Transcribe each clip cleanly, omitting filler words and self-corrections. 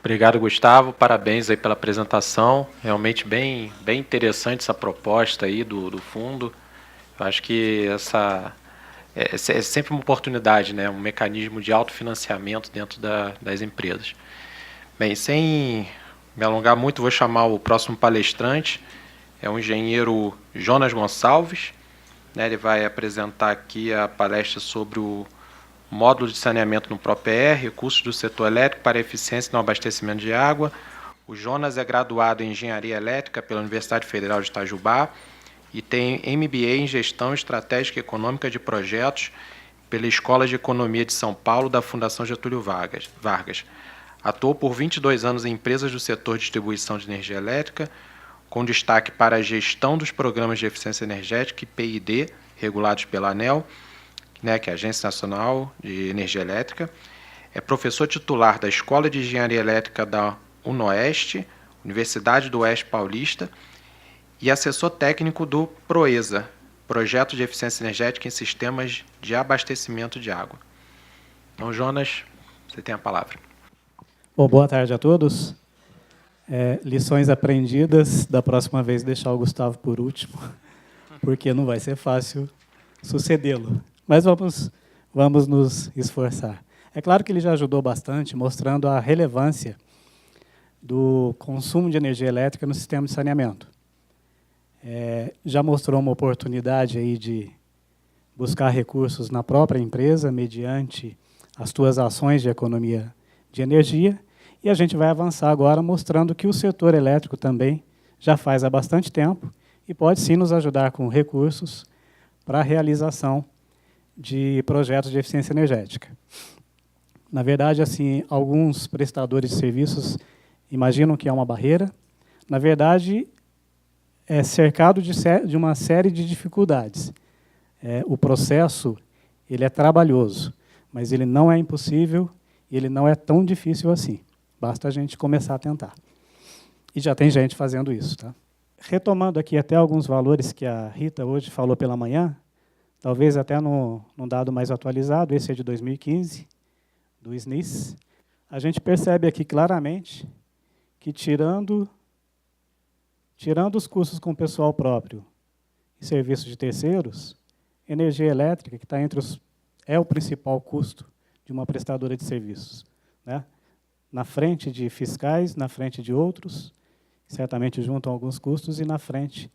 Obrigado, Gustavo. Parabéns aí pela apresentação. Realmente bem interessante essa proposta aí do fundo. Eu acho que essa é sempre uma oportunidade, né? Um mecanismo de autofinanciamento dentro das empresas. Bem, sem me alongar muito, vou chamar o próximo palestrante. É o engenheiro Jonas Gonçalves. Né? Ele vai apresentar aqui a palestra sobre o módulo de saneamento no PROPR, recursos do setor elétrico para eficiência no abastecimento de água. O Jonas é graduado em Engenharia Elétrica pela Universidade Federal de Itajubá e tem MBA em Gestão Estratégica e Econômica de Projetos pela Escola de Economia de São Paulo da Fundação Getúlio Vargas. Atuou por 22 anos em empresas do setor de distribuição de energia elétrica, com destaque para a gestão dos programas de eficiência energética e PID, regulados pela ANEEL, né, que é a Agência Nacional de Energia Elétrica. É professor titular da Escola de Engenharia Elétrica da UNOeste, Universidade do Oeste Paulista, e assessor técnico do PROESA, Projeto de Eficiência Energética em Sistemas de Abastecimento de Água. Então, Jonas, você tem a palavra. Bom, boa tarde a todos. Lições aprendidas, da próxima vez deixar o Gustavo por último, porque não vai ser fácil sucedê-lo. Mas vamos nos esforçar. É claro que ele já ajudou bastante, mostrando a relevância do consumo de energia elétrica no sistema de saneamento. Já mostrou uma oportunidade aí de buscar recursos na própria empresa, mediante as suas ações de economia de energia, e a gente vai avançar agora mostrando que o setor elétrico também já faz há bastante tempo e pode sim nos ajudar com recursos para a realização de projetos de eficiência energética. Na verdade, assim, alguns prestadores de serviços imaginam que é uma barreira. Na verdade, é cercado de uma série de dificuldades. O processo ele é trabalhoso, mas ele não é impossível e ele não é tão difícil assim. Basta a gente começar a tentar. E já tem gente fazendo isso. Tá? Retomando aqui até alguns valores que a Rita hoje falou pela manhã, talvez até num dado mais atualizado, esse é de 2015, do SNIS, a gente percebe aqui claramente que, tirando os custos com pessoal próprio e serviços de terceiros, energia elétrica, que está é o principal custo de uma prestadora de serviços, né? Na frente de fiscais, na frente de outros, certamente juntam alguns custos, e na frente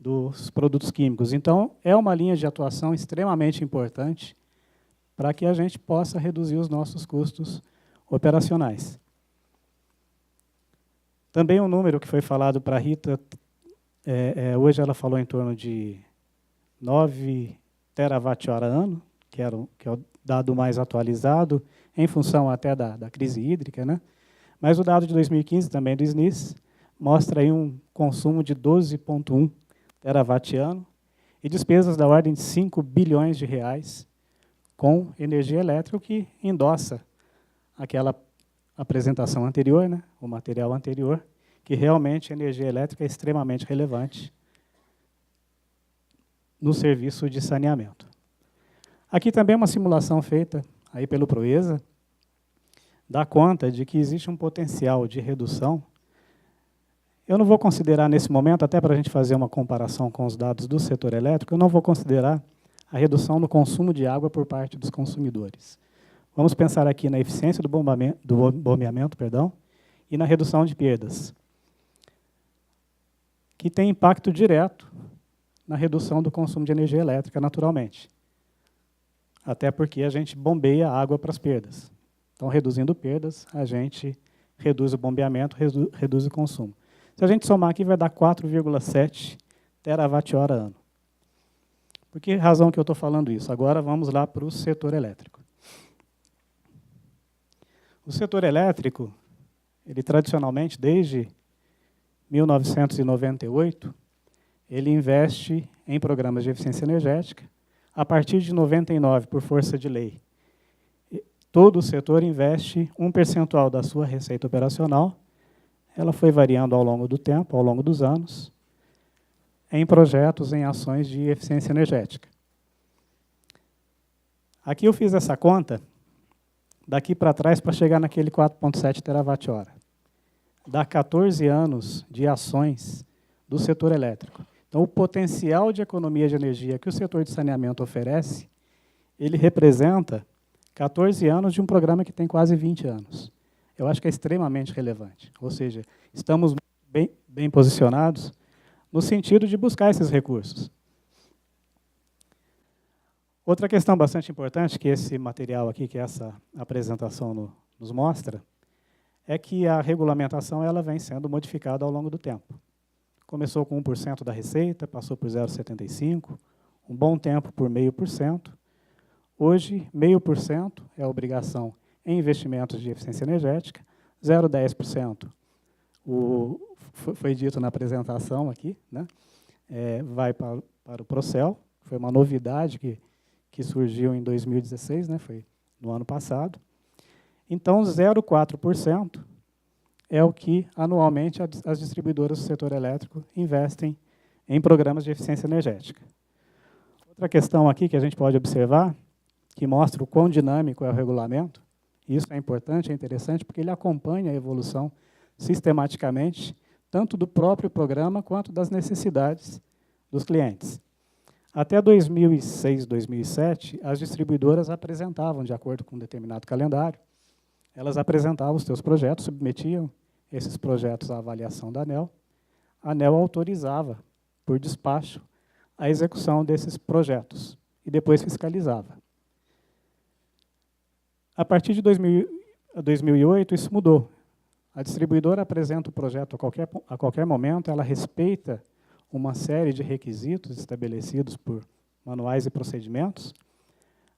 dos produtos químicos. Então, é uma linha de atuação extremamente importante para que a gente possa reduzir os nossos custos operacionais. Também um número que foi falado para a Rita, hoje ela falou em torno de 9 terawatt-hora-ano, que é o dado mais atualizado, em função até da crise hídrica, né? Mas o dado de 2015, também do SNIS, mostra aí um consumo de 12,1 terawatt-ano e despesas da ordem de 5 bilhões de reais com energia elétrica, o que endossa aquela apresentação anterior, né, o material anterior, que realmente a energia elétrica é extremamente relevante no serviço de saneamento. Aqui também uma simulação feita aí pelo PROESA dá conta de que existe um potencial de redução. Eu não vou considerar nesse momento, até para a gente fazer uma comparação com os dados do setor elétrico, eu não vou considerar a redução no consumo de água por parte dos consumidores. Vamos pensar aqui na eficiência do bombeamento, e na redução de perdas, que tem impacto direto na redução do consumo de energia elétrica, naturalmente. Até porque a gente bombeia água para as perdas. Então, reduzindo perdas, a gente reduz o bombeamento, reduz o consumo. Se a gente somar aqui, vai dar 4,7 terawatt-hora-ano. Por que razão que eu estou falando isso? Agora vamos lá para o setor elétrico. O setor elétrico, ele tradicionalmente, desde 1998, ele investe em programas de eficiência energética. A partir de 99, por força de lei, todo o setor investe um percentual da sua receita operacional. Ela foi variando ao longo do tempo, ao longo dos anos, em projetos, em ações de eficiência energética. Aqui eu fiz essa conta, daqui para trás, para chegar naquele 4,7 terawatt-hora. dá 14 anos de ações do setor elétrico. Então, o potencial de economia de energia que o setor de saneamento oferece, ele representa 14 anos de um programa que tem quase 20 anos. Eu acho que é extremamente relevante. Ou seja, estamos bem posicionados no sentido de buscar esses recursos. Outra questão bastante importante que esse material aqui, que essa apresentação nos mostra, é que a regulamentação ela vem sendo modificada ao longo do tempo. Começou com 1% da receita, passou por 0,75%, um bom tempo por 0,5%. Hoje, 0,5% é a obrigação em investimentos de eficiência energética, 0,10%, foi dito na apresentação aqui, né? Vai para o Procel, foi uma novidade que surgiu em 2016, né? Foi no ano passado. Então, 0,4% é o que, anualmente, as distribuidoras do setor elétrico investem em programas de eficiência energética. Outra questão aqui que a gente pode observar, que mostra o quão dinâmico é o regulamento, e isso é importante, é interessante, porque ele acompanha a evolução sistematicamente, tanto do próprio programa quanto das necessidades dos clientes. Até 2006, 2007, as distribuidoras apresentavam, de acordo com um determinado calendário, elas apresentavam os seus projetos, submetiam esses projetos à avaliação da ANEEL. A ANEEL autorizava, por despacho, a execução desses projetos e depois fiscalizava. A partir de 2008, isso mudou. A distribuidora apresenta o projeto a qualquer momento, ela respeita uma série de requisitos estabelecidos por manuais e procedimentos,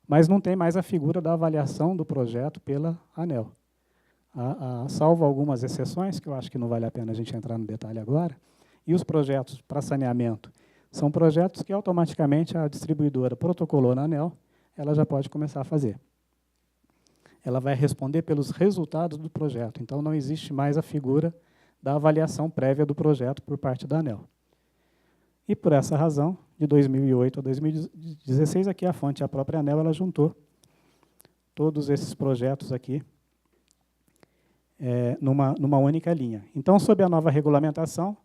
mas não tem mais a figura da avaliação do projeto pela ANEEL. Salvo algumas exceções, que eu acho que não vale a pena a gente entrar no detalhe agora, e os projetos para saneamento são projetos que automaticamente a distribuidora protocolou na ANEEL, ela já pode começar a fazer. Ela vai responder pelos resultados do projeto, então não existe mais a figura da avaliação prévia do projeto por parte da ANEEL. E por essa razão, de 2008 a 2016, aqui a fonte, a própria ANEEL, ela juntou todos esses projetos aqui numa única linha. Então, sob a nova regulamentação,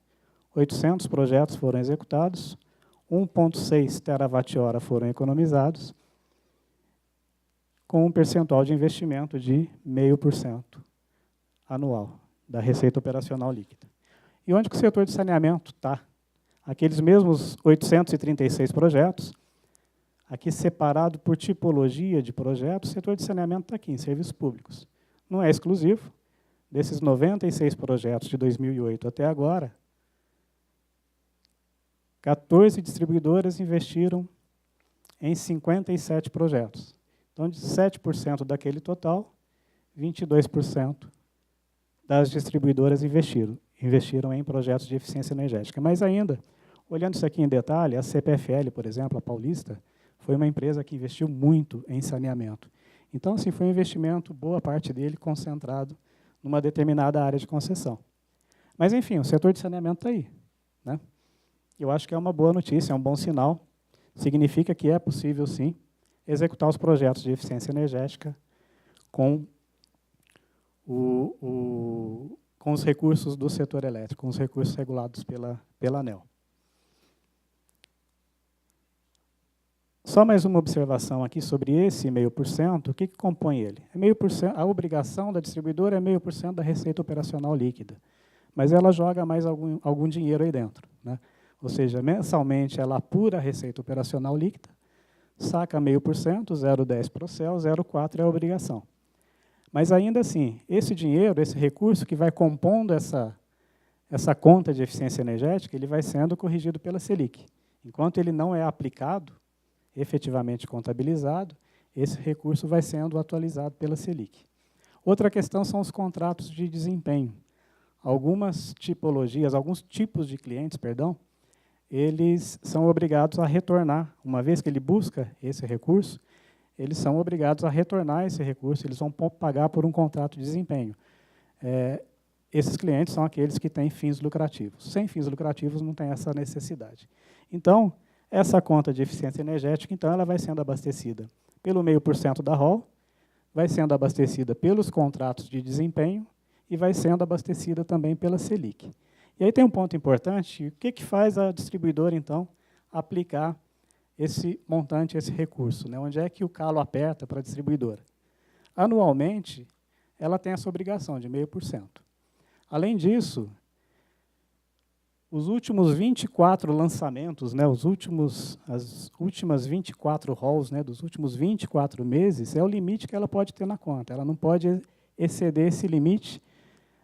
800 projetos foram executados, 1,6 terawatt-hora foram economizados, com um percentual de investimento de 0,5% anual da receita operacional líquida. E onde que o setor de saneamento está? Aqueles mesmos 836 projetos, aqui separado por tipologia de projetos, o setor de saneamento está aqui, em serviços públicos. Não é exclusivo. Desses 96 projetos de 2008 até agora, 14 distribuidoras investiram em 57 projetos. Então, de 7% daquele total, 22% das distribuidoras investiram em projetos de eficiência energética. Mas ainda, olhando isso aqui em detalhe, a CPFL, por exemplo, a Paulista, foi uma empresa que investiu muito em saneamento. Então, assim, foi um investimento, boa parte dele, concentrado numa determinada área de concessão. Mas, enfim, o setor de saneamento está aí, né? Eu acho que é uma boa notícia, é um bom sinal. Significa que é possível, sim, executar os projetos de eficiência energética com os recursos do setor elétrico, com os recursos regulados pela ANEEL. Só mais uma observação aqui sobre esse 0,5%, o que compõe ele? 0,5%, a obrigação da distribuidora é 0,5% da receita operacional líquida, mas ela joga mais algum dinheiro aí dentro, né? Ou seja, mensalmente ela apura a receita operacional líquida, saca 0,5%, 0,10% Procel, 0,4% é a obrigação. Mas ainda assim, esse dinheiro, esse recurso que vai compondo essa conta de eficiência energética, ele vai sendo corrigido pela Selic. Enquanto ele não é aplicado, efetivamente contabilizado, esse recurso vai sendo atualizado pela Selic. Outra questão são os contratos de desempenho. Algumas tipologias, alguns tipos de clientes, perdão, eles são obrigados a retornar. Uma vez que ele busca esse recurso, eles são obrigados a retornar esse recurso, eles vão pagar por um contrato de desempenho. Esses clientes são aqueles que têm fins lucrativos. Sem fins lucrativos não tem essa necessidade. Então, essa conta de eficiência energética, então, ela vai sendo abastecida pelo 0,5% da ROL, vai sendo abastecida pelos contratos de desempenho e vai sendo abastecida também pela Selic. E aí tem um ponto importante, o que faz a distribuidora, então, aplicar esse montante, esse recurso, né? Onde é que o calo aperta para a distribuidora? Anualmente, ela tem essa obrigação de 0,5%. Além disso, os últimos 24 lançamentos, né, as últimas 24 rolls, né, dos últimos 24 meses, é o limite que ela pode ter na conta. Ela não pode exceder esse limite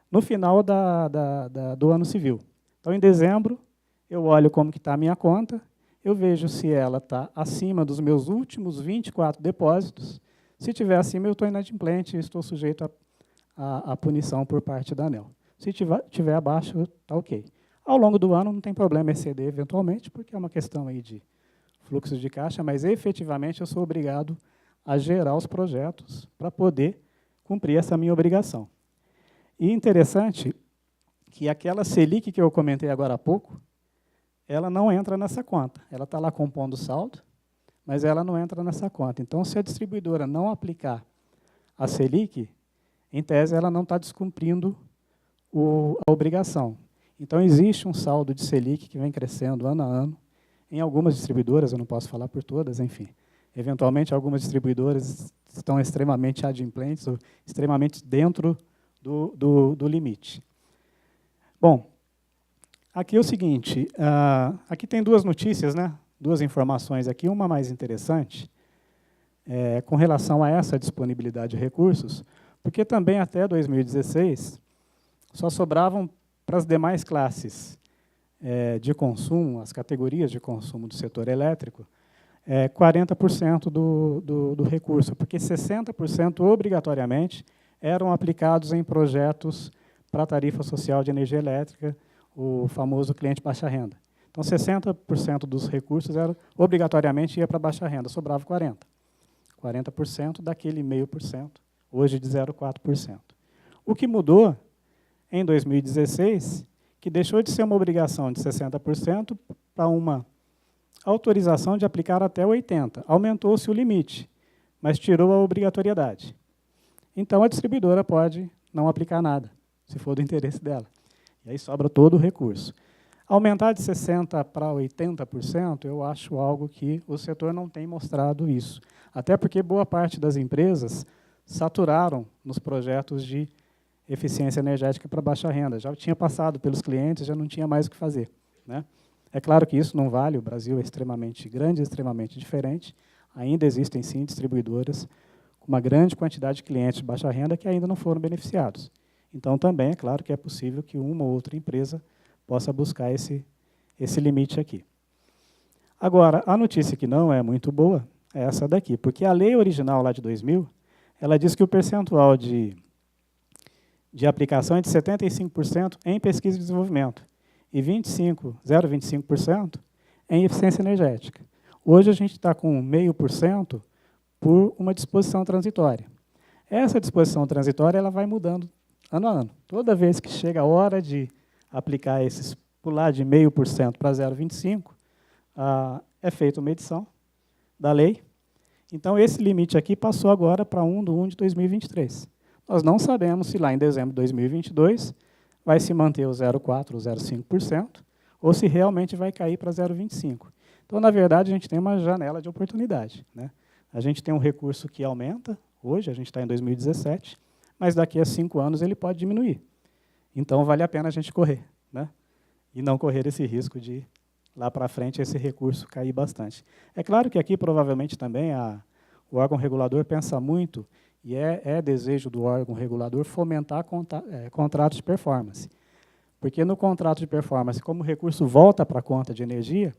no final do ano civil. Então, em dezembro, eu olho como que está a minha conta, eu vejo se ela está acima dos meus últimos 24 depósitos. Se estiver acima, eu estou inadimplente e estou sujeito à punição por parte da ANEEL. Se estiver abaixo, está ok. Ao longo do ano, não tem problema exceder eventualmente, porque é uma questão aí de fluxo de caixa, mas efetivamente eu sou obrigado a gerar os projetos para poder cumprir essa minha obrigação. E interessante que aquela Selic que eu comentei agora há pouco, ela não entra nessa conta. Ela está lá compondo o saldo, mas ela não entra nessa conta. Então, se a distribuidora não aplicar a Selic, em tese, ela não está descumprindo a obrigação. Então, existe um saldo de Selic que vem crescendo ano a ano. Em algumas distribuidoras, eu não posso falar por todas, enfim. Eventualmente, algumas distribuidoras estão extremamente adimplentes, ou extremamente dentro do limite. Bom, aqui é o seguinte, aqui tem duas notícias, né? Duas informações aqui, uma mais interessante, com relação a essa disponibilidade de recursos, porque também até 2016 só sobravam para as demais classes de consumo, as categorias de consumo do setor elétrico, 40% do recurso, porque 60% obrigatoriamente eram aplicados em projetos para a tarifa social de energia elétrica, o famoso cliente baixa renda. Então, 60% dos recursos obrigatoriamente ia para baixa renda, sobrava 40%. 40% daquele 0,5%, hoje de 0,4%. O que mudou em 2016, que deixou de ser uma obrigação de 60% para uma autorização de aplicar até 80%. Aumentou-se o limite, mas tirou a obrigatoriedade. Então, a distribuidora pode não aplicar nada, se for do interesse dela. E aí sobra todo o recurso. Aumentar de 60% para 80%, eu acho algo que o setor não tem mostrado isso. Até porque boa parte das empresas saturaram nos projetos de eficiência energética para baixa renda. Já tinha passado pelos clientes, já não tinha mais o que fazer, né? É claro que isso não vale, o Brasil é extremamente grande, extremamente diferente. Ainda existem, sim, distribuidoras com uma grande quantidade de clientes de baixa renda que ainda não foram beneficiados. Então, também é claro que é possível que uma ou outra empresa possa buscar esse limite aqui. Agora, a notícia que não é muito boa é essa daqui, porque a lei original lá de 2000, ela diz que o percentual de aplicação é de 75% em pesquisa e desenvolvimento e 0,25% em eficiência energética. Hoje a gente está com 0,5% por uma disposição transitória. Essa disposição transitória ela vai mudando ano a ano. Toda vez que chega a hora de aplicar pular de 0,5% para 0,25%, é feita uma edição da lei. Então, esse limite aqui passou agora para 1/1 de 2023. Nós não sabemos se lá em dezembro de 2022 vai se manter o 0,4% ou 0,5%, ou se realmente vai cair para 0,25%. Então, na verdade, a gente tem uma janela de oportunidade, né? A gente tem um recurso que aumenta, hoje a gente está em 2017, mas daqui a 5 anos ele pode diminuir. Então, vale a pena a gente correr, né? E não correr esse risco de, lá para frente, esse recurso cair bastante. É claro que aqui, provavelmente, também o órgão regulador pensa muito, e é desejo do órgão regulador fomentar contratos de performance. Porque no contrato de performance, como o recurso volta para a conta de energia,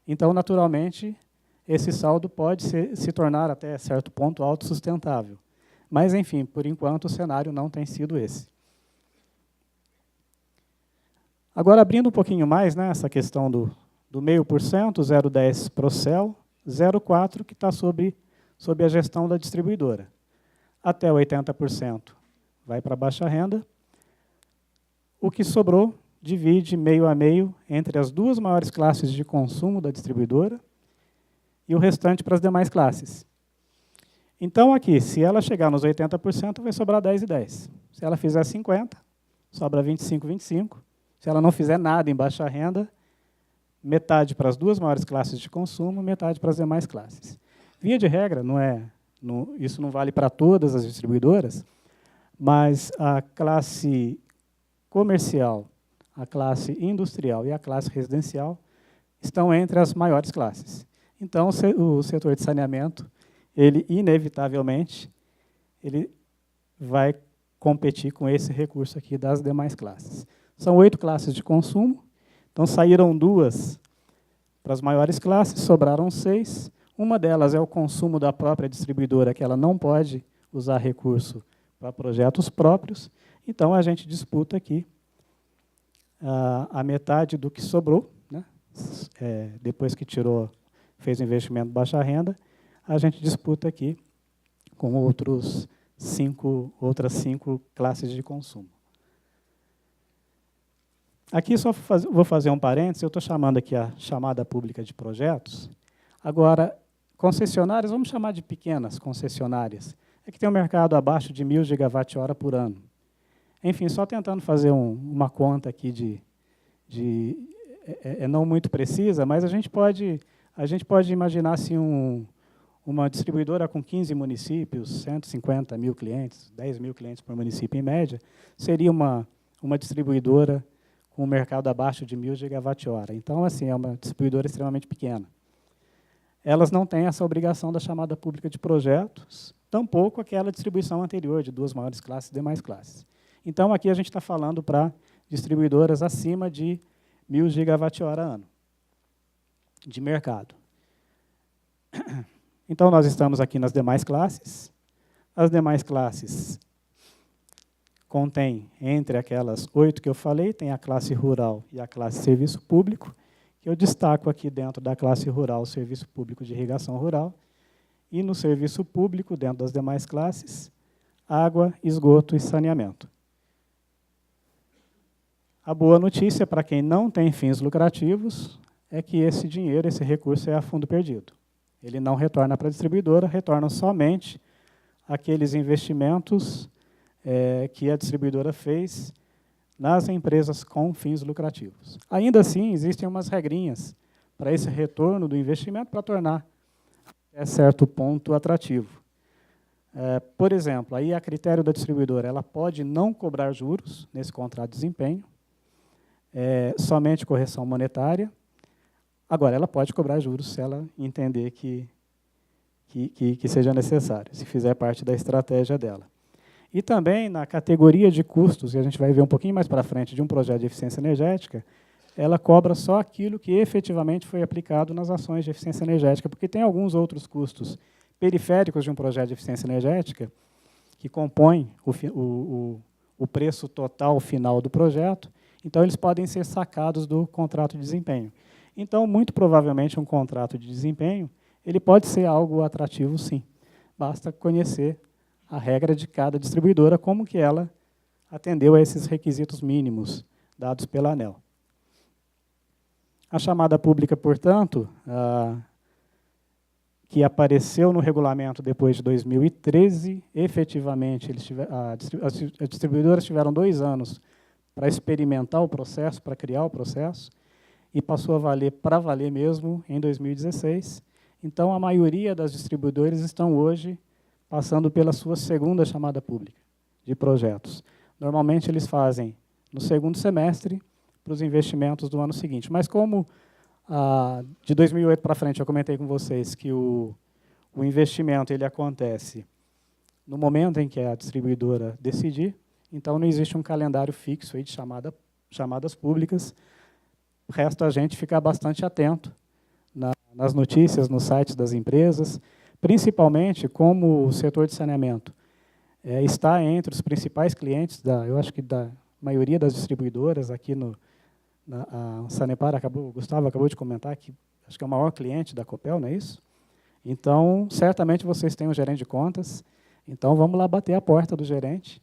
então, naturalmente, esse saldo pode se tornar, até certo ponto, autossustentável. Mas, enfim, por enquanto, o cenário não tem sido esse. Agora, abrindo um pouquinho mais, né, essa questão do 0,5%, 0,10% Procel, 0,4% que está sob a gestão da distribuidora. Até 80% vai para baixa renda. O que sobrou divide meio a meio entre as duas maiores classes de consumo da distribuidora e o restante para as demais classes. Então, aqui, se ela chegar nos 80%, vai sobrar 10 e 10. Se ela fizer 50, sobra 25 e 25. Se ela não fizer nada em baixa renda, metade para as duas maiores classes de consumo, metade para as demais classes. Via de regra, isso não vale para todas as distribuidoras, mas a classe comercial, a classe industrial e a classe residencial estão entre as maiores classes. Então, o setor de saneamento, ele inevitavelmente, ele vai competir com esse recurso aqui das demais classes. São 8 classes de consumo, então saíram 2 para as maiores classes, sobraram 6. Uma delas é o consumo da própria distribuidora, que ela não pode usar recurso para projetos próprios. Então, a gente disputa aqui a metade do que sobrou, né? Depois que fez o investimento de baixa renda, a gente disputa aqui com outras 5 classes de consumo. Aqui só vou fazer um parênteses, eu estou chamando aqui a chamada pública de projetos. Agora, concessionárias, vamos chamar de pequenas concessionárias, é que tem um mercado abaixo de 1.000 gigawatt-hora por ano. Enfim, só tentando fazer uma conta aqui não muito precisa, mas a gente pode imaginar assim, uma distribuidora com 15 municípios, 150 mil clientes, 10 mil clientes por município em média, seria uma distribuidora com um mercado abaixo de 1.000 gigawatt-hora. Então, assim, é uma distribuidora extremamente pequena. Elas não têm essa obrigação da chamada pública de projetos, tampouco aquela distribuição anterior de 2 maiores classes e demais classes. Então, aqui a gente está falando para distribuidoras acima de 1.000 gigawatt-hora ano de mercado. Então, nós estamos aqui nas demais classes. As demais classes contém, entre aquelas 8 que eu falei, tem a classe rural e a classe serviço público, que eu destaco aqui dentro da classe rural o serviço público de irrigação rural, e no serviço público, dentro das demais classes, água, esgoto e saneamento. A boa notícia para quem não tem fins lucrativos é que esse dinheiro, esse recurso é a fundo perdido. Ele não retorna para a distribuidora, retornam somente aqueles investimentos que a distribuidora fez nas empresas com fins lucrativos. Ainda assim, existem umas regrinhas para esse retorno do investimento para tornar até certo ponto atrativo. Por exemplo, aí a critério da distribuidora, ela pode não cobrar juros nesse contrato de desempenho, somente correção monetária. Agora, ela pode cobrar juros se ela entender que seja necessário, se fizer parte da estratégia dela. E também, na categoria de custos, e a gente vai ver um pouquinho mais para frente, de um projeto de eficiência energética, ela cobra só aquilo que efetivamente foi aplicado nas ações de eficiência energética, porque tem alguns outros custos periféricos de um projeto de eficiência energética que compõem o preço total final do projeto, então eles podem ser sacados do contrato de desempenho. Então, muito provavelmente, um contrato de desempenho ele pode ser algo atrativo, sim. Basta conhecer a regra de cada distribuidora, como que ela atendeu a esses requisitos mínimos dados pela ANEEL. A chamada pública, portanto, que apareceu no regulamento depois de 2013, efetivamente, as distribuidoras tiveram 2 anos para experimentar o processo, para criar o processo, e passou a valer para valer mesmo em 2016. Então, a maioria das distribuidoras estão hoje passando pela sua segunda chamada pública de projetos. Normalmente, eles fazem no segundo semestre para os investimentos do ano seguinte. Mas como de 2008 para frente, eu comentei com vocês que o investimento ele acontece no momento em que a distribuidora decidir, então não existe um calendário fixo aí de chamadas públicas. Resta a gente ficar bastante atento nas notícias, nos sites das empresas, principalmente como o setor de saneamento está entre os principais clientes, eu acho que da maioria das distribuidoras aqui a Sanepar, o Gustavo acabou de comentar que acho que é o maior cliente da Copel, não é isso? Então, certamente vocês têm um gerente de contas, então vamos lá bater a porta do gerente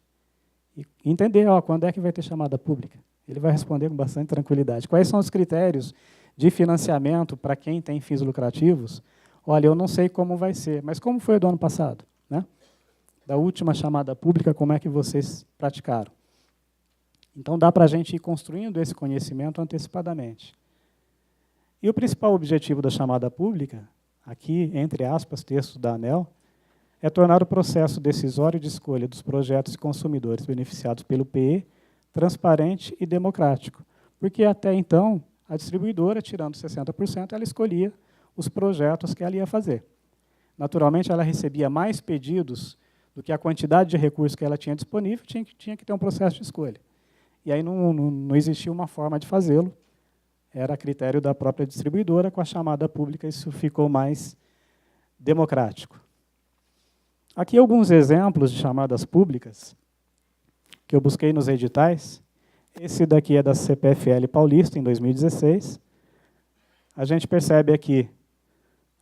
e entender quando é que vai ter chamada pública. Ele vai responder com bastante tranquilidade. Quais são os critérios de financiamento para quem tem fins lucrativos? Olha, eu não sei como vai ser, mas como foi o do ano passado? né? Da última chamada pública, como é que vocês praticaram. Então, dá para a gente ir construindo esse conhecimento antecipadamente. E o principal objetivo da chamada pública, aqui, entre aspas, textos da ANEEL, é tornar o processo decisório de escolha dos projetos e consumidores beneficiados pelo PE transparente e democrático, porque até então, a distribuidora, tirando 60%, ela escolhia os projetos que ela ia fazer. Naturalmente, ela recebia mais pedidos do que a quantidade de recursos que ela tinha disponível, tinha que ter um processo de escolha. E aí não existia uma forma de fazê-lo, era a critério da própria distribuidora, com a chamada pública isso ficou mais democrático. Aqui alguns exemplos de chamadas públicas que eu busquei nos editais. Esse daqui é da CPFL Paulista, em 2016. A gente percebe aqui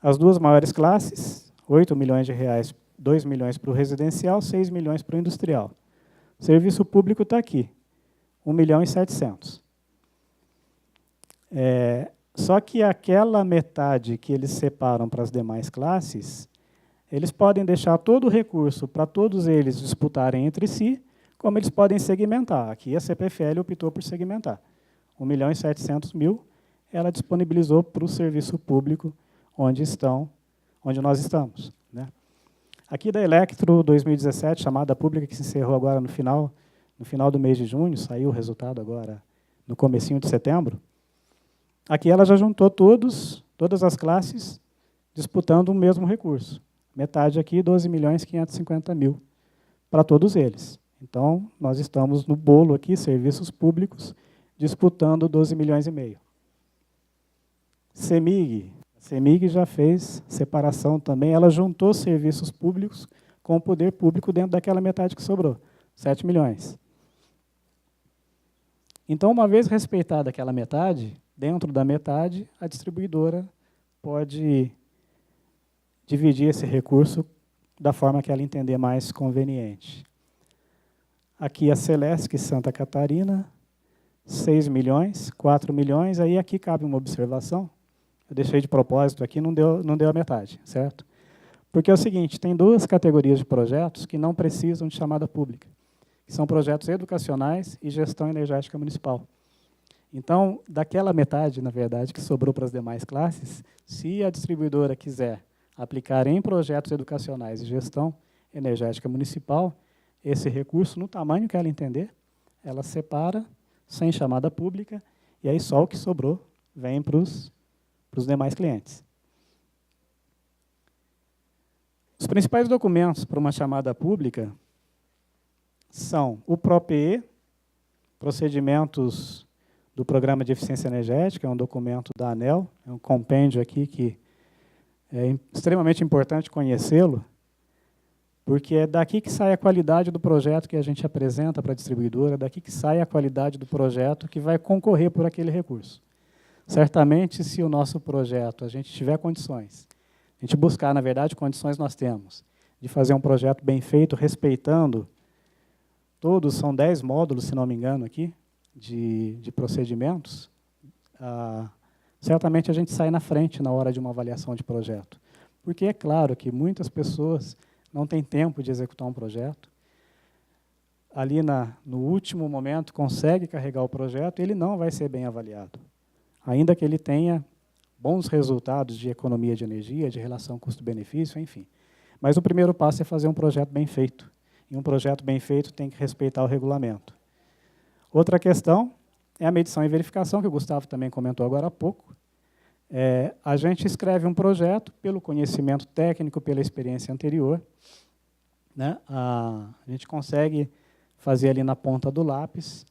as duas maiores classes, 8 milhões de reais, 2 milhões para o residencial, 6 milhões para o industrial. O serviço público está aqui, 1 milhão e 700. Só que aquela metade que eles separam para as demais classes, eles podem deixar todo o recurso para todos eles disputarem entre si, como eles podem segmentar. Aqui a CPFL optou por segmentar. 1 milhão e 700 mil, ela disponibilizou para o serviço público onde nós estamos, né? Aqui da Electro 2017, chamada pública que se encerrou agora no final do mês de junho, saiu o resultado agora no comecinho de setembro. Aqui ela já juntou todas as classes disputando o mesmo recurso. Metade aqui, 12 milhões e 550 mil para todos eles. Então, nós estamos no bolo aqui, serviços públicos, disputando 12 milhões e meio. CEMIG. A CEMIG já fez separação também, ela juntou serviços públicos com o poder público dentro daquela metade que sobrou, 7 milhões. Então, uma vez respeitada aquela metade, dentro da metade, a distribuidora pode dividir esse recurso da forma que ela entender mais conveniente. Aqui a Celesc Santa Catarina, 6 milhões, 4 milhões, aí aqui cabe uma observação. Eu deixei de propósito aqui, não deu a metade, certo? Porque é o seguinte, tem duas categorias de projetos que não precisam de chamada pública, que são projetos educacionais e gestão energética municipal. Então, daquela metade, na verdade, que sobrou para as demais classes, se a distribuidora quiser aplicar em projetos educacionais e gestão energética municipal, esse recurso, no tamanho que ela entender, ela separa, sem chamada pública, e aí só o que sobrou vem para os demais clientes. Os principais documentos para uma chamada pública são o PROPE, procedimentos do Programa de Eficiência Energética, é um documento da ANEEL, é um compêndio aqui que é extremamente importante conhecê-lo, porque é daqui que sai a qualidade do projeto que a gente apresenta para a distribuidora, daqui que sai a qualidade do projeto que vai concorrer por aquele recurso. Certamente, se o nosso projeto, a gente tiver condições, a gente buscar, na verdade, condições nós temos, de fazer um projeto bem feito, respeitando todos, são 10 módulos, se não me engano, aqui, de procedimentos, certamente a gente sai na frente na hora de uma avaliação de projeto. Porque é claro que muitas pessoas não têm tempo de executar um projeto, ali no último momento consegue carregar o projeto e ele não vai ser bem avaliado. Ainda que ele tenha bons resultados de economia de energia, de relação custo-benefício, enfim. Mas o primeiro passo é fazer um projeto bem feito. E um projeto bem feito tem que respeitar o regulamento. Outra questão é a medição e verificação, que o Gustavo também comentou agora há pouco. A gente escreve um projeto pelo conhecimento técnico, pela experiência anterior, né? A gente consegue fazer ali na ponta do lápis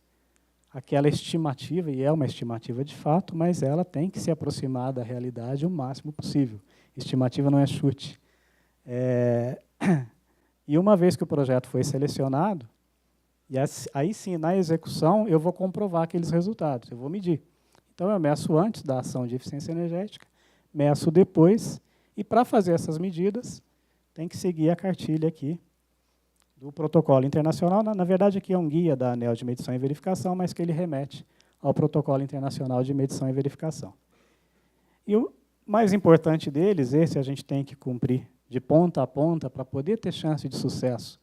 aquela estimativa, e é uma estimativa de fato, mas ela tem que se aproximar da realidade o máximo possível. Estimativa não é chute. E uma vez que o projeto foi selecionado, e aí sim, na execução, eu vou comprovar aqueles resultados, eu vou medir. Então, eu meço antes da ação de eficiência energética, meço depois, e para fazer essas medidas, tem que seguir a cartilha aqui do protocolo internacional. Na verdade, aqui é um guia da ANEEL de medição e verificação, mas que ele remete ao protocolo internacional de medição e verificação. E o mais importante deles, esse a gente tem que cumprir de ponta a ponta, para poder ter chance de sucesso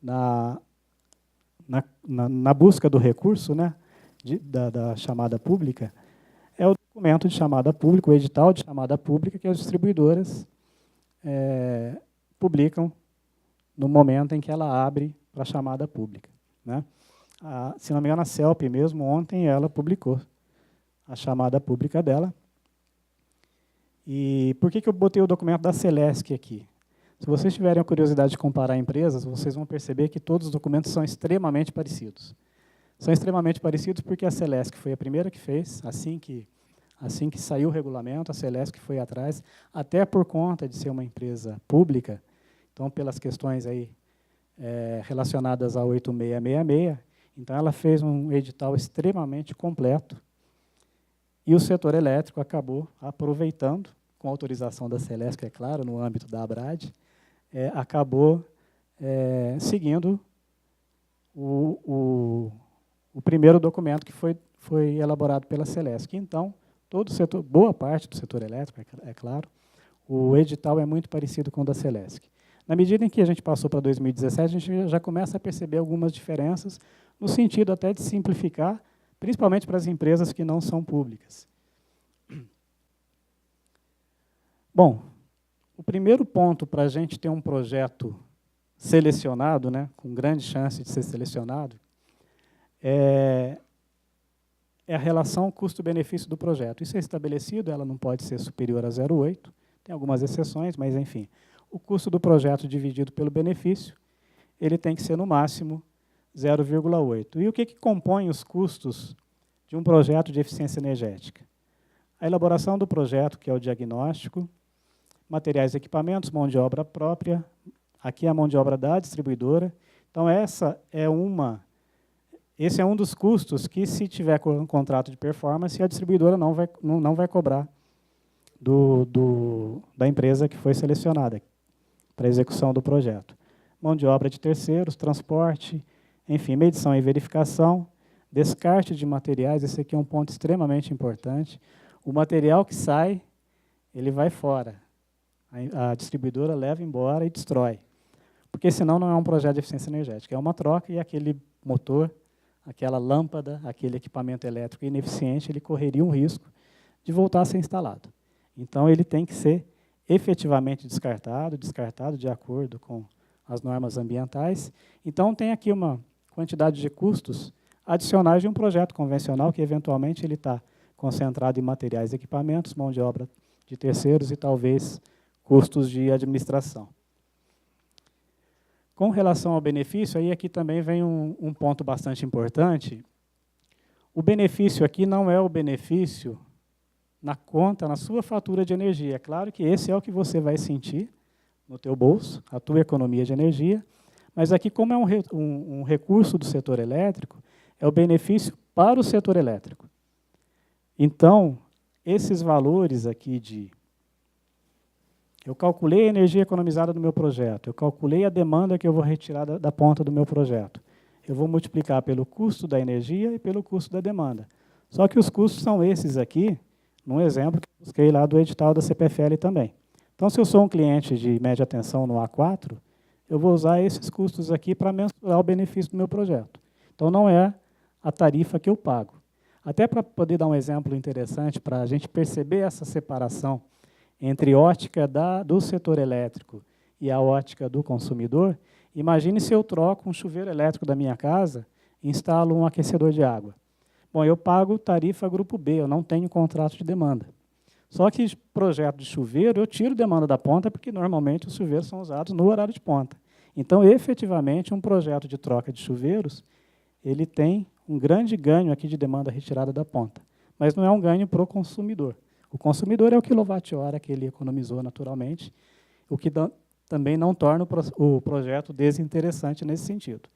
na busca do recurso, né, da chamada pública, é o documento de chamada pública, o edital de chamada pública que as distribuidoras publicam no momento em que ela abre para a chamada pública, né? Se não me engano, a CELP mesmo, ontem, ela publicou a chamada pública dela. E por que eu botei o documento da Celesc aqui? Se vocês tiverem a curiosidade de comparar empresas, vocês vão perceber que todos os documentos são extremamente parecidos. São extremamente parecidos porque a Celesc foi a primeira que fez, assim que saiu o regulamento, a Celesc foi atrás, até por conta de ser uma empresa pública, então, pelas questões aí, relacionadas a 8666, então ela fez um edital extremamente completo e o setor elétrico acabou aproveitando, com autorização da Celesc, é claro, no âmbito da ABRAD, acabou seguindo o primeiro documento que foi elaborado pela Celesc. Então, todo o setor, boa parte do setor elétrico, é claro, o edital é muito parecido com o da Celesc. Na medida em que a gente passou para 2017, a gente já começa a perceber algumas diferenças, no sentido até de simplificar, principalmente para as empresas que não são públicas. Bom, o primeiro ponto para a gente ter um projeto selecionado, né, com grande chance de ser selecionado, é a relação custo-benefício do projeto. Isso é estabelecido, ela não pode ser superior a 0,8, tem algumas exceções, mas, enfim, o custo do projeto dividido pelo benefício, ele tem que ser, no máximo, 0,8. E o que compõe os custos de um projeto de eficiência energética? A elaboração do projeto, que é o diagnóstico, materiais e equipamentos, mão de obra própria, aqui é a mão de obra da distribuidora. Então, esse é um dos custos que, se tiver um contrato de performance, a distribuidora não vai cobrar da empresa que foi selecionada para a execução do projeto. Mão de obra de terceiros, transporte, enfim, medição e verificação, descarte de materiais, esse aqui é um ponto extremamente importante. O material que sai, ele vai fora. A distribuidora leva embora e destrói. Porque senão não é um projeto de eficiência energética, é uma troca e aquele motor, aquela lâmpada, aquele equipamento elétrico ineficiente, ele correria um risco de voltar a ser instalado. Então, ele tem que ser efetivamente descartado de acordo com as normas ambientais. Então, tem aqui uma quantidade de custos adicionais de um projeto convencional, que, eventualmente, ele está concentrado em materiais e equipamentos, mão de obra de terceiros e, talvez, custos de administração. Com relação ao benefício, aí aqui também vem um ponto bastante importante. O benefício aqui não é o benefício na conta, na sua fatura de energia. É claro que esse é o que você vai sentir no teu bolso, a tua economia de energia, mas aqui, como é um recurso do setor elétrico, é o benefício para o setor elétrico. Então, esses valores aqui eu calculei a energia economizada do meu projeto, eu calculei a demanda que eu vou retirar da ponta do meu projeto. Eu vou multiplicar pelo custo da energia e pelo custo da demanda. Só que os custos são esses aqui, num exemplo que eu busquei lá do edital da CPFL também. Então, se eu sou um cliente de média tensão no A4, eu vou usar esses custos aqui para mensurar o benefício do meu projeto. Então, não é a tarifa que eu pago. Até para poder dar um exemplo interessante, para a gente perceber essa separação entre ótica do setor elétrico e a ótica do consumidor, imagine se eu troco um chuveiro elétrico da minha casa e instalo um aquecedor de água. Bom, eu pago tarifa grupo B, eu não tenho contrato de demanda. Só que projeto de chuveiro, eu tiro demanda da ponta, porque normalmente os chuveiros são usados no horário de ponta. Então, efetivamente, um projeto de troca de chuveiros, ele tem um grande ganho aqui de demanda retirada da ponta. Mas não é um ganho para o consumidor. O consumidor é o quilowatt-hora que ele economizou naturalmente, o que também não torna o projeto desinteressante nesse sentido.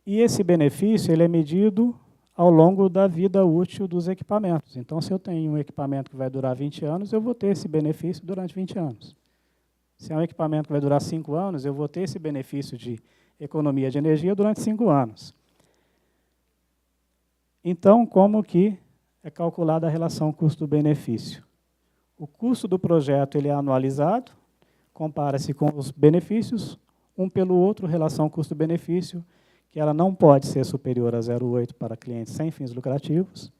E esse benefício ele é medido ao longo da vida útil dos equipamentos. Então, se eu tenho um equipamento que vai durar 20 anos, eu vou ter esse benefício durante 20 anos. Se é um equipamento que vai durar 5 anos, eu vou ter esse benefício de economia de energia durante 5 anos. Então, como que é calculada a relação custo-benefício. O custo do projeto ele é anualizado, compara-se com os benefícios, um pelo outro, relação custo-benefício, que ela não pode ser superior a 0,8 para clientes sem fins lucrativos.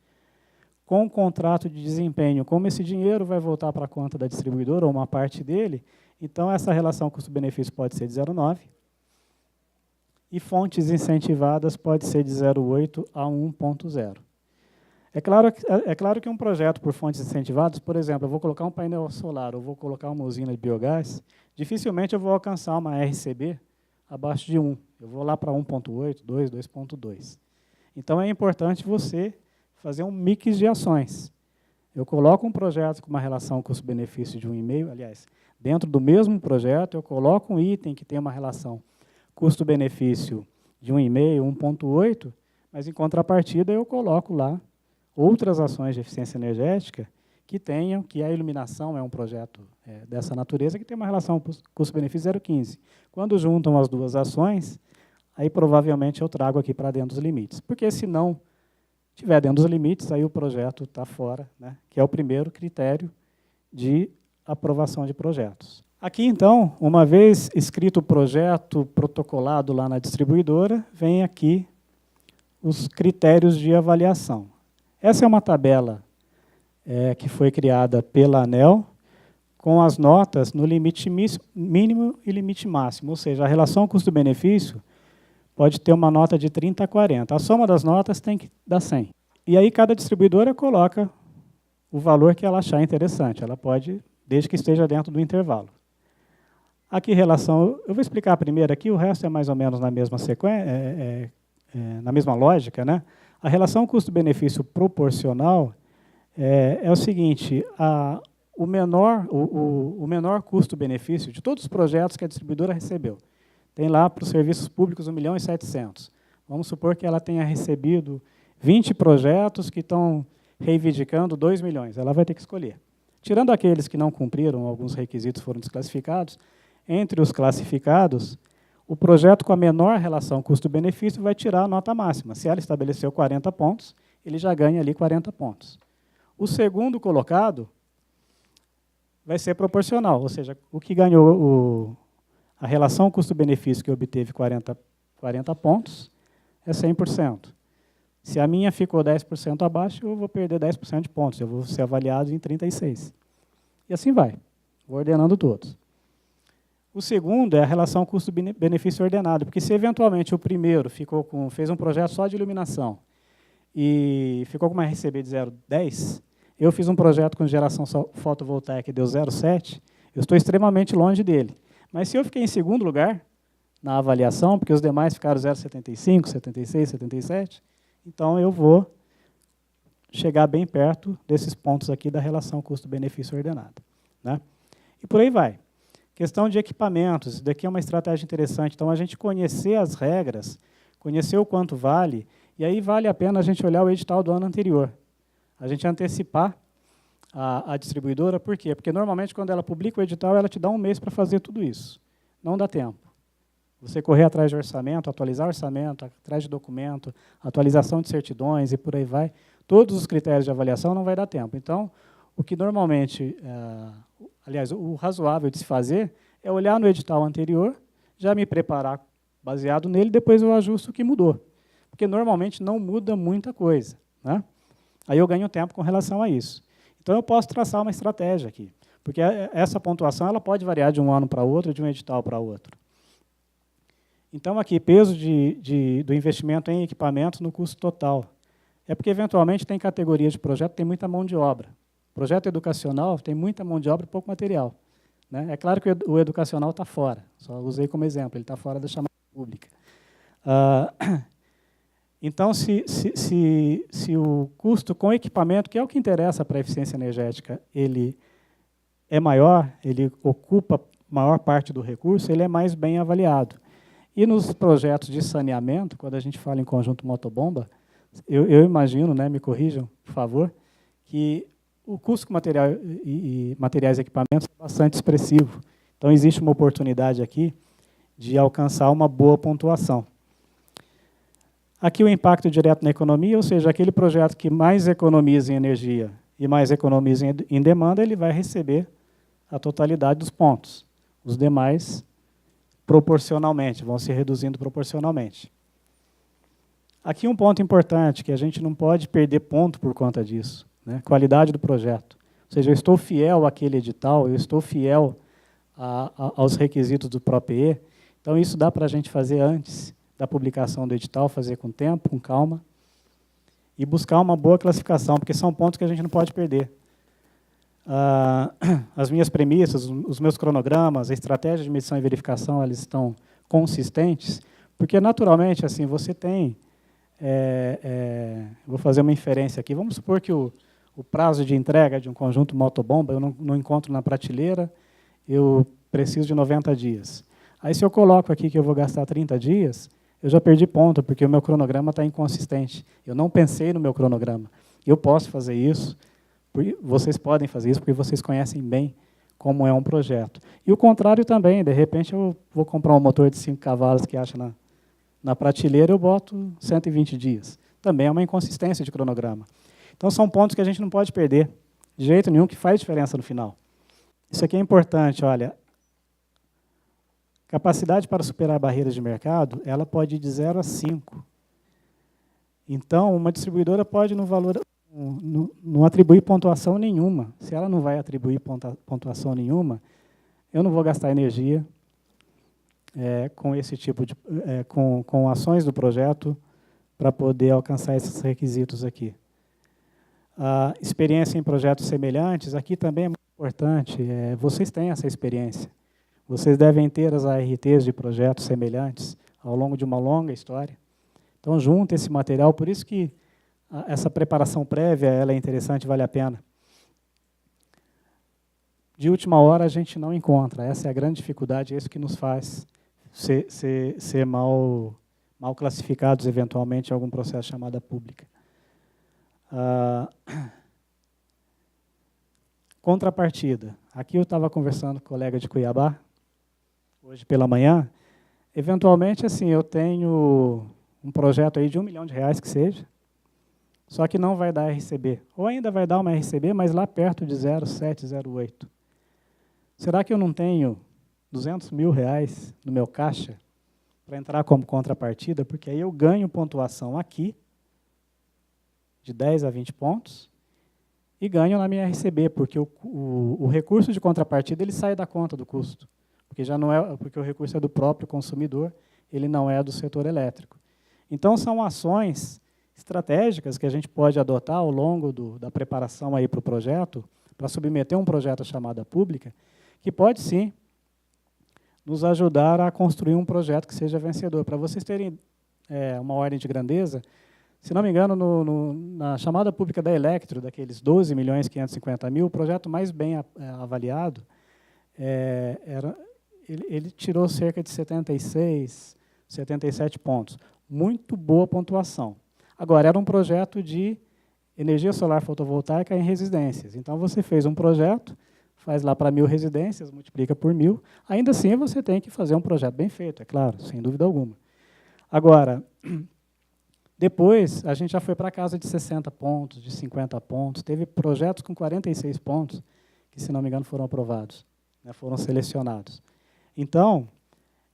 Com o contrato de desempenho, como esse dinheiro vai voltar para a conta da distribuidora, ou uma parte dele, então essa relação custo-benefício pode ser de 0,9. E fontes incentivadas pode ser de 0,8 a 1,0. É claro que um projeto por fontes incentivadas, por exemplo, eu vou colocar um painel solar, ou vou colocar uma usina de biogás, dificilmente eu vou alcançar uma RCB abaixo de 1. Eu vou lá para 1,8, 2, 2,2. Então, é importante você fazer um mix de ações. Eu coloco um projeto com uma relação custo-benefício de 1,5, aliás, dentro do mesmo projeto, eu coloco um item que tem uma relação custo-benefício de 1,5, 1,8, mas, em contrapartida, eu coloco lá outras ações de eficiência energética que tenham, que a iluminação é um projeto dessa natureza, que tem uma relação custo-benefício 0,15. Quando juntam as duas ações, aí provavelmente eu trago aqui para dentro dos limites. Porque se não estiver dentro dos limites, aí o projeto está fora, né? Que é o primeiro critério de aprovação de projetos. Aqui, então, uma vez escrito o projeto, protocolado lá na distribuidora, vem aqui os critérios de avaliação. Essa é uma tabela que foi criada pela ANEEL, com as notas no limite mínimo e limite máximo, ou seja, a relação custo-benefício pode ter uma nota de 30 a 40. A soma das notas tem que dar 100. E aí cada distribuidora coloca o valor que ela achar interessante. Ela pode, desde que esteja dentro do intervalo. Aqui, relação, eu vou explicar primeiro aqui, o resto é mais ou menos na mesma sequência, na mesma lógica, né? A relação custo-benefício proporcional é o seguinte, o menor custo-benefício de todos os projetos que a distribuidora recebeu. Tem lá para os serviços públicos 1.700.000. Vamos supor que ela tenha recebido 20 projetos que estão reivindicando 2 milhões. Ela vai ter que escolher. Tirando aqueles que não cumpriram, alguns requisitos foram desclassificados, entre os classificados, o projeto com a menor relação custo-benefício vai tirar a nota máxima. Se ela estabeleceu 40 pontos, ele já ganha ali 40 pontos. O segundo colocado vai ser proporcional, ou seja, o que ganhou a relação custo-benefício que obteve 40 pontos é 100%. Se a minha ficou 10% abaixo, eu vou perder 10% de pontos, eu vou ser avaliado em 36. E assim vai, vou ordenando todos. O segundo é a relação custo-benefício ordenado, porque se eventualmente o primeiro fez um projeto só de iluminação e ficou com uma RCB de 0,10, eu fiz um projeto com geração fotovoltaica e deu 0,7, eu estou extremamente longe dele. Mas se eu fiquei em segundo lugar na avaliação, porque os demais ficaram 0,75, 76, 77, então eu vou chegar bem perto desses pontos aqui da relação custo-benefício ordenada, né? E por aí vai. Questão de equipamentos, isso daqui é uma estratégia interessante. Então, a gente conhecer as regras, conhecer o quanto vale, e aí vale a pena a gente olhar o edital do ano anterior. A gente antecipar a distribuidora, por quê? Porque, normalmente, quando ela publica o edital, ela te dá um mês para fazer tudo isso. Não dá tempo. Você correr atrás de orçamento, atualizar orçamento, atrás de documento, atualização de certidões e por aí vai, todos os critérios de avaliação não vai dar tempo. Então, o que normalmente, aliás, o razoável de se fazer é olhar no edital anterior, já me preparar baseado nele, depois eu ajusto o que mudou. Porque normalmente não muda muita coisa, né? Aí eu ganho tempo com relação a isso. Então eu posso traçar uma estratégia aqui, porque essa pontuação ela pode variar de um ano para outro, de um edital para outro. Então aqui, peso do investimento em equipamentos no custo total. É porque eventualmente tem categoria de projeto, tem muita mão de obra. Projeto educacional tem muita mão de obra e pouco material, né? É claro que o educacional está fora, só usei como exemplo, ele está fora da chamada pública. Então, se o custo com equipamento, que é o que interessa para a eficiência energética, ele é maior, ele ocupa maior parte do recurso, ele é mais bem avaliado. E nos projetos de saneamento, quando a gente fala em conjunto motobomba, eu imagino, né, me corrijam, por favor, que o custo com materiais e equipamentos é bastante expressivo. Então, existe uma oportunidade aqui de alcançar uma boa pontuação. Aqui o impacto direto na economia, ou seja, aquele projeto que mais economiza em energia e mais economiza em demanda, ele vai receber a totalidade dos pontos. Os demais, proporcionalmente, vão se reduzindo proporcionalmente. Aqui um ponto importante, que a gente não pode perder ponto por conta disso, né? Qualidade do projeto. Ou seja, eu estou fiel àquele edital, eu estou fiel aos requisitos do PROPE. Então, isso dá para a gente fazer antes da publicação do edital, fazer com tempo, com calma, e buscar uma boa classificação, porque são pontos que a gente não pode perder. As minhas premissas, os meus cronogramas, a estratégia de medição e verificação, elas estão consistentes, porque, naturalmente, assim, você tem... vou fazer uma inferência aqui. Vamos supor que o prazo de entrega de um conjunto motobomba eu não encontro na prateleira, eu preciso de 90 dias. Aí, se eu coloco aqui que eu vou gastar 30 dias, eu já perdi ponto, porque o meu cronograma está inconsistente. Eu não pensei no meu cronograma. Eu posso fazer isso, vocês podem fazer isso, porque vocês conhecem bem como é um projeto. E o contrário também, de repente eu vou comprar um motor de 5 cavalos que acha na prateleira, eu boto 120 dias. Também é uma inconsistência de cronograma. Então, são pontos que a gente não pode perder, de jeito nenhum, que faz diferença no final. Isso aqui é importante, olha. Capacidade para superar barreiras de mercado, ela pode ir de 0 a 5. Então, uma distribuidora pode, não atribuir pontuação nenhuma. Se ela não vai atribuir pontuação nenhuma, eu não vou gastar energia com esse tipo de... com ações do projeto para poder alcançar esses requisitos aqui. A experiência em projetos semelhantes, aqui também é muito importante. Vocês têm essa experiência. Vocês devem ter as ARTs de projetos semelhantes ao longo de uma longa história. Então, junta esse material, por isso que essa preparação prévia ela é interessante, vale a pena. De última hora, a gente não encontra. Essa é a grande dificuldade, é isso que nos faz ser mal classificados, eventualmente, em algum processo de chamada pública. Contrapartida. Aqui eu estava conversando com um colega de Cuiabá, hoje pela manhã. Eventualmente, assim, eu tenho um projeto aí de R$1 milhão que seja, só que não vai dar RCB. Ou ainda vai dar uma RCB, mas lá perto de 0,7, 0,8. Será que eu não tenho R$200 mil no meu caixa para entrar como contrapartida? Porque aí eu ganho pontuação aqui, de 10 a 20 pontos, e ganho na minha RCB, porque o recurso de contrapartida ele sai da conta do custo, porque já não é, porque o recurso é do próprio consumidor, ele não é do setor elétrico. Então, são ações estratégicas que a gente pode adotar ao longo da preparação aí para o projeto, para submeter um projeto à chamada pública, que pode, sim, nos ajudar a construir um projeto que seja vencedor. Para vocês terem uma ordem de grandeza, se não me engano, na chamada pública da Electro, daqueles 12.550.000, o projeto mais bem avaliado, ele tirou cerca de 76, 77 pontos. Muito boa pontuação. Agora, era um projeto de energia solar fotovoltaica em residências. Então, você fez um projeto, faz lá para 1.000 residências, multiplica por 1.000. Ainda assim, você tem que fazer um projeto bem feito, é claro, sem dúvida alguma. Agora, depois, a gente já foi para casa de 60 pontos, de 50 pontos. Teve projetos com 46 pontos, que, se não me engano, foram aprovados, né, foram selecionados. Então,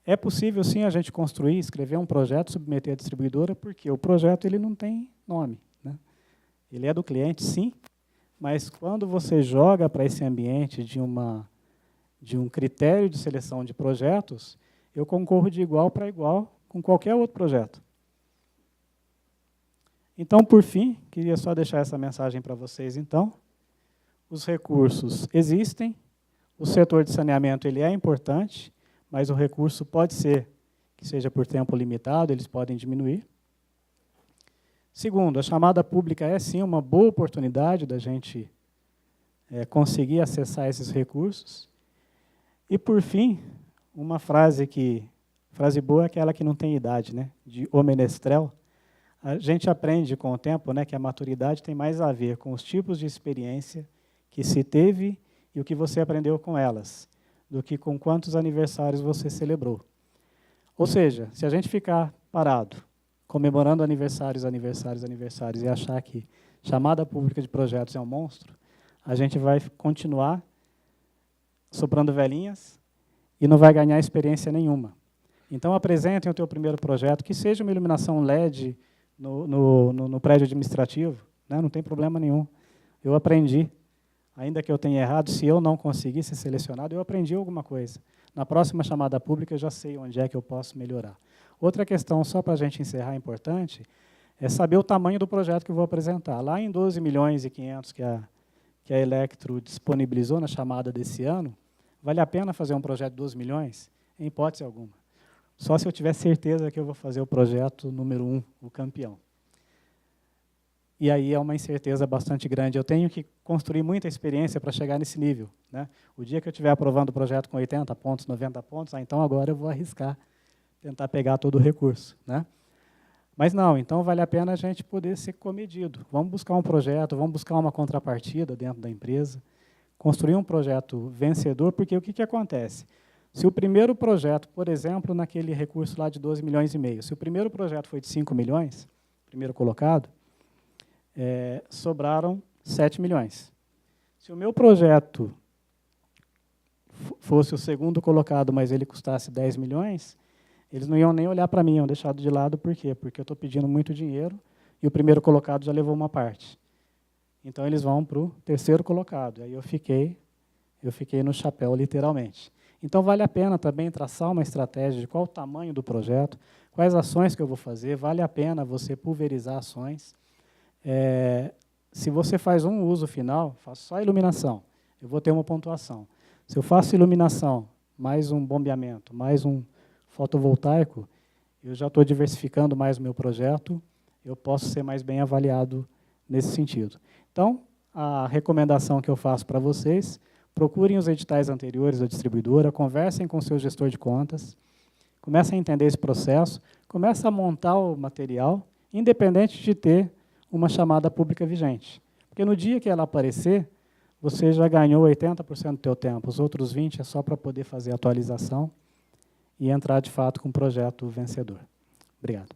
é possível, sim, a gente construir, escrever um projeto, submeter à distribuidora, porque o projeto ele não tem nome, né? Ele é do cliente, sim, mas quando você joga para esse ambiente de um critério de seleção de projetos, eu concorro de igual para igual com qualquer outro projeto. Então, por fim, queria só deixar essa mensagem para vocês, então. Os recursos existem, o setor de saneamento ele é importante, mas o recurso pode ser que seja por tempo limitado, eles podem diminuir. Segundo, a chamada pública é, sim, uma boa oportunidade da gente conseguir acessar esses recursos. E, por fim, uma frase boa é aquela que não tem idade, né? De O Menestrel. A gente aprende com o tempo, né, que a maturidade tem mais a ver com os tipos de experiência que se teve e o que você aprendeu com elas, do que com quantos aniversários você celebrou. Ou seja, se a gente ficar parado, comemorando aniversários, aniversários, aniversários, e achar que chamada pública de projetos é um monstro, a gente vai continuar soprando velhinhas e não vai ganhar experiência nenhuma. Então, apresentem o teu primeiro projeto, que seja uma iluminação LED no prédio administrativo, né? Não tem problema nenhum. Eu aprendi, ainda que eu tenha errado, se eu não conseguir ser selecionado, eu aprendi alguma coisa. Na próxima chamada pública, eu já sei onde é que eu posso melhorar. Outra questão, só para a gente encerrar, importante, é saber o tamanho do projeto que eu vou apresentar. Lá em 12 milhões e 500 que a Electro disponibilizou na chamada desse ano, vale a pena fazer um projeto de 12 milhões? Em hipótese alguma. Só se eu tiver certeza que eu vou fazer o projeto número 1, o campeão. E aí é uma incerteza bastante grande. Eu tenho que construir muita experiência para chegar nesse nível, né? O dia que eu estiver aprovando o projeto com 80 pontos, 90 pontos, então agora eu vou arriscar, tentar pegar todo o recurso, né? Mas não, então vale a pena a gente poder ser comedido. Vamos buscar um projeto, vamos buscar uma contrapartida dentro da empresa, construir um projeto vencedor, porque o que acontece? Se o primeiro projeto, por exemplo, naquele recurso lá de 12 milhões e meio, se o primeiro projeto foi de 5 milhões, primeiro colocado, sobraram 7 milhões. Se o meu projeto fosse o segundo colocado, mas ele custasse 10 milhões, eles não iam nem olhar para mim, iam deixar de lado. Por quê? Porque eu estou pedindo muito dinheiro e o primeiro colocado já levou uma parte. Então, eles vão para o terceiro colocado. Aí eu fiquei no chapéu, literalmente. Então, vale a pena também traçar uma estratégia de qual o tamanho do projeto, quais ações que eu vou fazer, vale a pena você pulverizar ações. Se você faz um uso final, faço só iluminação, eu vou ter uma pontuação. Se eu faço iluminação, mais um bombeamento, mais um fotovoltaico, eu já estou diversificando mais o meu projeto, eu posso ser mais bem avaliado nesse sentido. Então, a recomendação que eu faço para vocês, procurem os editais anteriores da distribuidora, conversem com o seu gestor de contas, comecem a entender esse processo, comecem a montar o material, independente de ter uma chamada pública vigente. Porque no dia que ela aparecer, você já ganhou 80% do teu tempo, os outros 20% é só para poder fazer a atualização e entrar, de fato, com um projeto vencedor. Obrigado.